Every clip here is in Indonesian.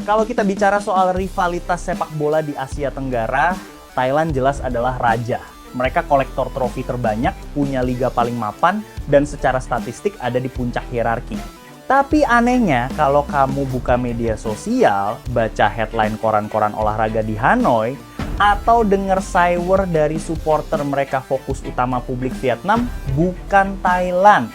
Kalau kita bicara soal rivalitas sepak bola di Asia Tenggara, Thailand jelas adalah raja. Mereka kolektor trofi terbanyak, punya liga paling mapan, dan secara statistik ada di puncak hierarki. Tapi anehnya, kalau kamu buka media sosial, baca headline koran-koran olahraga di Hanoi, atau dengar cyber dari supporter mereka, fokus utama publik Vietnam bukan Thailand.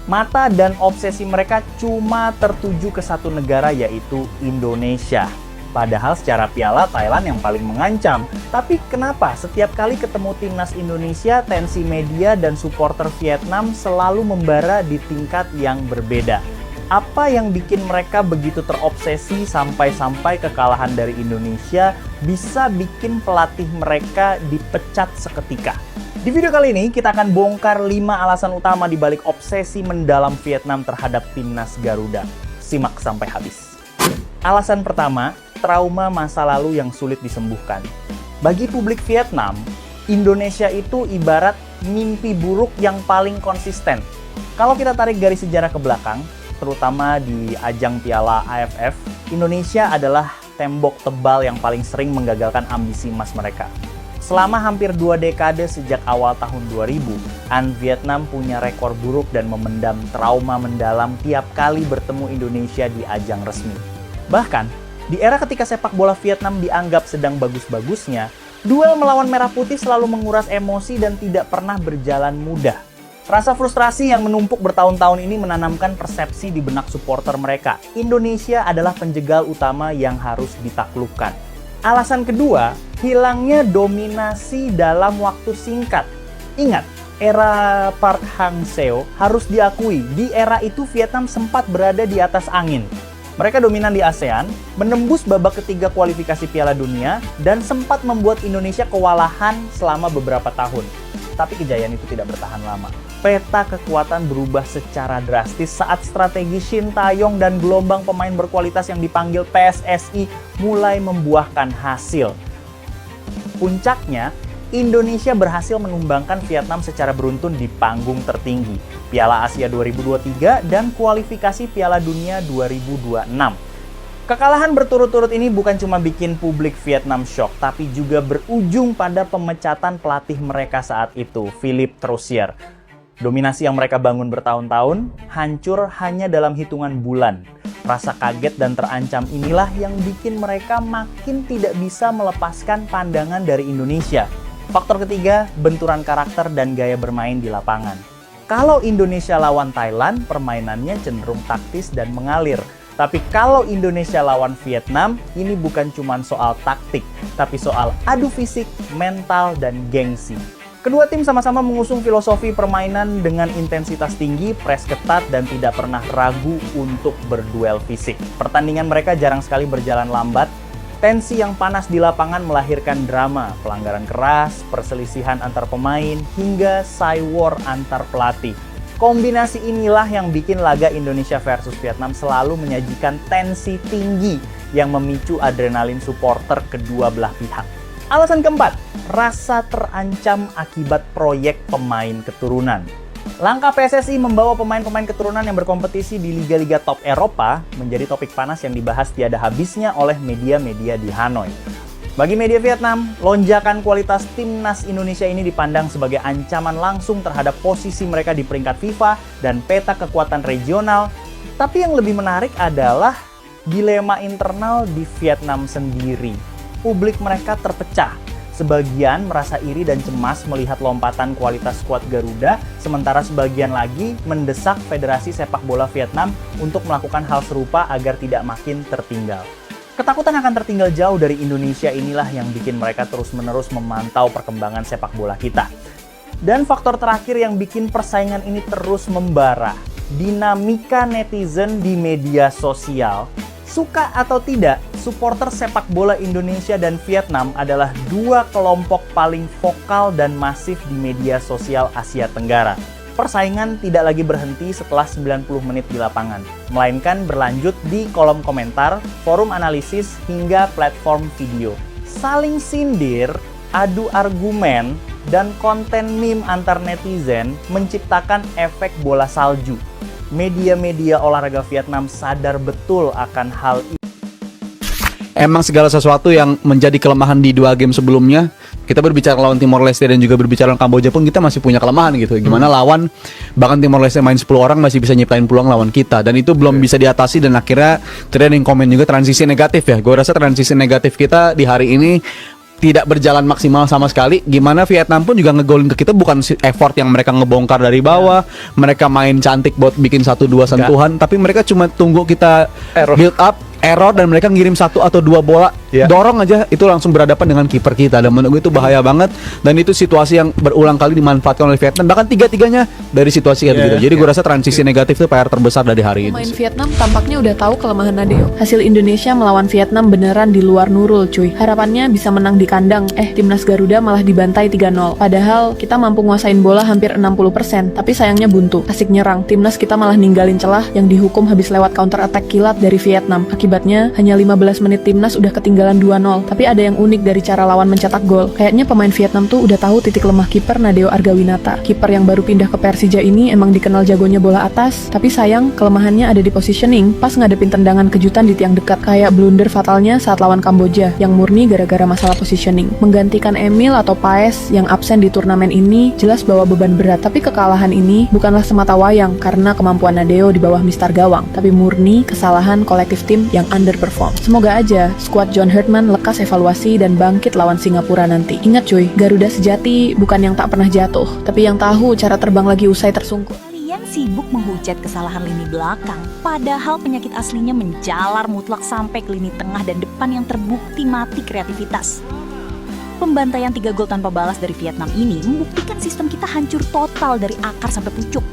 Mata dan obsesi mereka cuma tertuju ke satu negara, yaitu Indonesia. Padahal secara piala Thailand yang paling mengancam. Tapi kenapa setiap kali ketemu timnas Indonesia, tensi media dan supporter Vietnam selalu membara di tingkat yang berbeda? Apa yang bikin mereka begitu terobsesi sampai-sampai kekalahan dari Indonesia bisa bikin pelatih mereka dipecat seketika? Di video kali ini kita akan bongkar 5 alasan utama di balik obsesi mendalam Vietnam terhadap timnas Garuda. Simak sampai habis. Alasan pertama, trauma masa lalu yang sulit disembuhkan. Bagi publik Vietnam, Indonesia itu ibarat mimpi buruk yang paling konsisten. Kalau kita tarik garis sejarah ke belakang, terutama di ajang Piala AFF, Indonesia adalah tembok tebal yang paling sering menggagalkan ambisi emas mereka. Selama hampir 2 dekade sejak awal tahun 2000, Vietnam punya rekor buruk dan memendam trauma mendalam tiap kali bertemu Indonesia di ajang resmi. Bahkan, di era ketika sepak bola Vietnam dianggap sedang bagus-bagusnya, duel melawan Merah Putih selalu menguras emosi dan tidak pernah berjalan mudah. Rasa frustrasi yang menumpuk bertahun-tahun ini menanamkan persepsi di benak supporter mereka. Indonesia adalah penjegal utama yang harus ditaklukkan. Alasan kedua, hilangnya dominasi dalam waktu singkat. Ingat, era Park Hang-seo harus diakui, di era itu Vietnam sempat berada di atas angin. Mereka dominan di ASEAN, menembus babak ketiga kualifikasi Piala Dunia, dan sempat membuat Indonesia kewalahan selama beberapa tahun. Tapi kejayaan itu tidak bertahan lama. Peta kekuatan berubah secara drastis saat strategi Shin Tae-yong dan gelombang pemain berkualitas yang dipanggil PSSI mulai membuahkan hasil. Puncaknya, Indonesia berhasil menumbangkan Vietnam secara beruntun di panggung tertinggi, Piala Asia 2023 dan kualifikasi Piala Dunia 2026. Kekalahan berturut-turut ini bukan cuma bikin publik Vietnam shock, tapi juga berujung pada pemecatan pelatih mereka saat itu, Philippe Troussier. Dominasi yang mereka bangun bertahun-tahun hancur hanya dalam hitungan bulan. Rasa kaget dan terancam inilah yang bikin mereka makin tidak bisa melepaskan pandangan dari Indonesia. Faktor ketiga, benturan karakter dan gaya bermain di lapangan. Kalau Indonesia lawan Thailand, permainannya cenderung taktis dan mengalir. Tapi kalau Indonesia lawan Vietnam, ini bukan cuma soal taktik, tapi soal adu fisik, mental, dan gengsi. Kedua tim sama-sama mengusung filosofi permainan dengan intensitas tinggi, pres ketat, dan tidak pernah ragu untuk berduel fisik. Pertandingan mereka jarang sekali berjalan lambat. Tensi yang panas di lapangan melahirkan drama, pelanggaran keras, perselisihan antar pemain, hingga war antar pelatih. Kombinasi inilah yang bikin laga Indonesia versus Vietnam selalu menyajikan tensi tinggi yang memicu adrenalin supporter kedua belah pihak. Alasan keempat, rasa terancam akibat proyek pemain keturunan. Langkah PSSI membawa pemain-pemain keturunan yang berkompetisi di liga-liga top Eropa menjadi topik panas yang dibahas tiada habisnya oleh media-media di Hanoi. Bagi media Vietnam, lonjakan kualitas timnas Indonesia ini dipandang sebagai ancaman langsung terhadap posisi mereka di peringkat FIFA dan peta kekuatan regional. Tapi yang lebih menarik adalah dilema internal di Vietnam sendiri. Publik mereka terpecah. Sebagian merasa iri dan cemas melihat lompatan kualitas skuad Garuda, sementara sebagian lagi mendesak Federasi Sepak Bola Vietnam untuk melakukan hal serupa agar tidak makin tertinggal. Ketakutan akan tertinggal jauh dari Indonesia inilah yang bikin mereka terus-menerus memantau perkembangan sepak bola kita. Dan faktor terakhir yang bikin persaingan ini terus membara, dinamika netizen di media sosial. Suka atau tidak, supporter sepak bola Indonesia dan Vietnam adalah dua kelompok paling vokal dan masif di media sosial Asia Tenggara. Persaingan tidak lagi berhenti setelah 90 menit di lapangan, melainkan berlanjut di kolom komentar, forum analisis, hingga platform video. Saling sindir, adu argumen, dan konten meme antar netizen menciptakan efek bola salju. Media-media olahraga Vietnam sadar betul akan hal ini. emang segala sesuatu yang menjadi kelemahan di 2 game sebelumnya. Kita berbicara lawan Timor Leste dan juga berbicara lawan Kamboja pun kita masih punya kelemahan gitu. Gimana lawan bahkan Timor Leste main 10 orang masih bisa nyiptain peluang lawan kita, dan itu belum bisa diatasi, dan akhirnya tadi ada yang komen juga transisi negatif ya. Gue rasa transisi negatif kita di hari ini tidak berjalan maksimal sama sekali. Gimana Vietnam pun juga ngegolin ke kita bukan effort yang mereka ngebongkar dari bawah, mereka main cantik buat bikin 1-2 sentuhan, tapi mereka cuma tunggu kita build up, error, dan mereka ngirim 1 atau 2 bola, dorong aja itu langsung berhadapan dengan kiper kita, dan menurut gue itu bahaya banget, dan itu situasi yang berulang kali dimanfaatkan oleh Vietnam, bahkan 3-3-nya dari situasi kayak begitu. Jadi gue rasa transisi negatif itu PR terbesar dari hari ini. Pemain Vietnam tampaknya udah tahu kelemahan Nadeo. Hasil Indonesia melawan Vietnam beneran di luar Nurul cuy. Harapannya bisa menang di kandang, timnas Garuda malah dibantai 3-0. Padahal kita mampu nguasain bola hampir 60%, tapi sayangnya buntu. Asik nyerang, timnas kita malah ninggalin celah yang dihukum habis lewat counter attack kilat dari Vietnam. Akibatnya hanya 15 menit timnas udah ketinggalan 2-0. Tapi ada yang unik dari cara lawan mencetak gol. Kayaknya pemain Vietnam tuh udah tahu titik lemah kiper Nadeo Argawinata. Kiper yang baru pindah ke Persija ini emang dikenal jagonya bola atas, tapi sayang kelemahannya ada di positioning pas ngadepin tendangan kejutan di tiang dekat, kayak blunder fatalnya saat lawan Kamboja yang murni gara-gara masalah positioning. Menggantikan Emil atau Paes yang absen di turnamen ini jelas bawa beban berat, tapi kekalahan ini bukanlah semata wayang karena kemampuan Nadeo di bawah Mister Gawang, tapi murni kesalahan kolektif tim yang underperform. Semoga aja skuad John Herdman lekas evaluasi dan bangkit lawan Singapura nanti. Ingat cuy, Garuda sejati bukan yang tak pernah jatuh, tapi yang tahu cara terbang lagi usai tersungkur. Kalian sibuk menghujat kesalahan lini belakang, padahal penyakit aslinya menjalar mutlak sampai ke lini tengah dan depan yang terbukti mati kreativitas. Pembantaian 3 gol tanpa balas dari Vietnam ini membuktikan sistem kita hancur total dari akar sampai pucuk.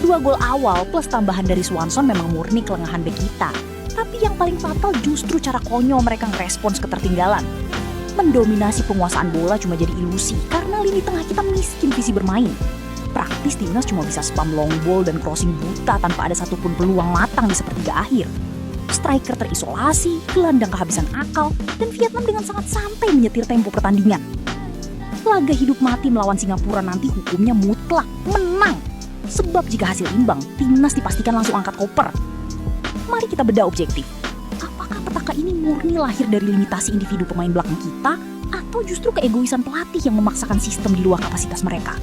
2 gol awal plus tambahan dari Swanson memang murni kelengahan bek kita. Tapi yang paling fatal justru cara konyol mereka ngerespons ketertinggalan. Mendominasi penguasaan bola cuma jadi ilusi karena lini tengah kita miskin visi bermain. Praktis timnas cuma bisa spam long ball dan crossing buta tanpa ada satupun peluang matang di sepertiga akhir. Striker terisolasi, gelandang kehabisan akal, dan Vietnam dengan sangat santai menyetir tempo pertandingan. Laga hidup mati melawan Singapura nanti hukumnya mutlak menang. Sebab jika hasil imbang, timnas dipastikan langsung angkat koper. Mari kita bedah objektif. Apakah petaka ini murni lahir dari limitasi individu pemain belakang kita, atau justru keegoisan pelatih yang memaksakan sistem di luar kapasitas mereka?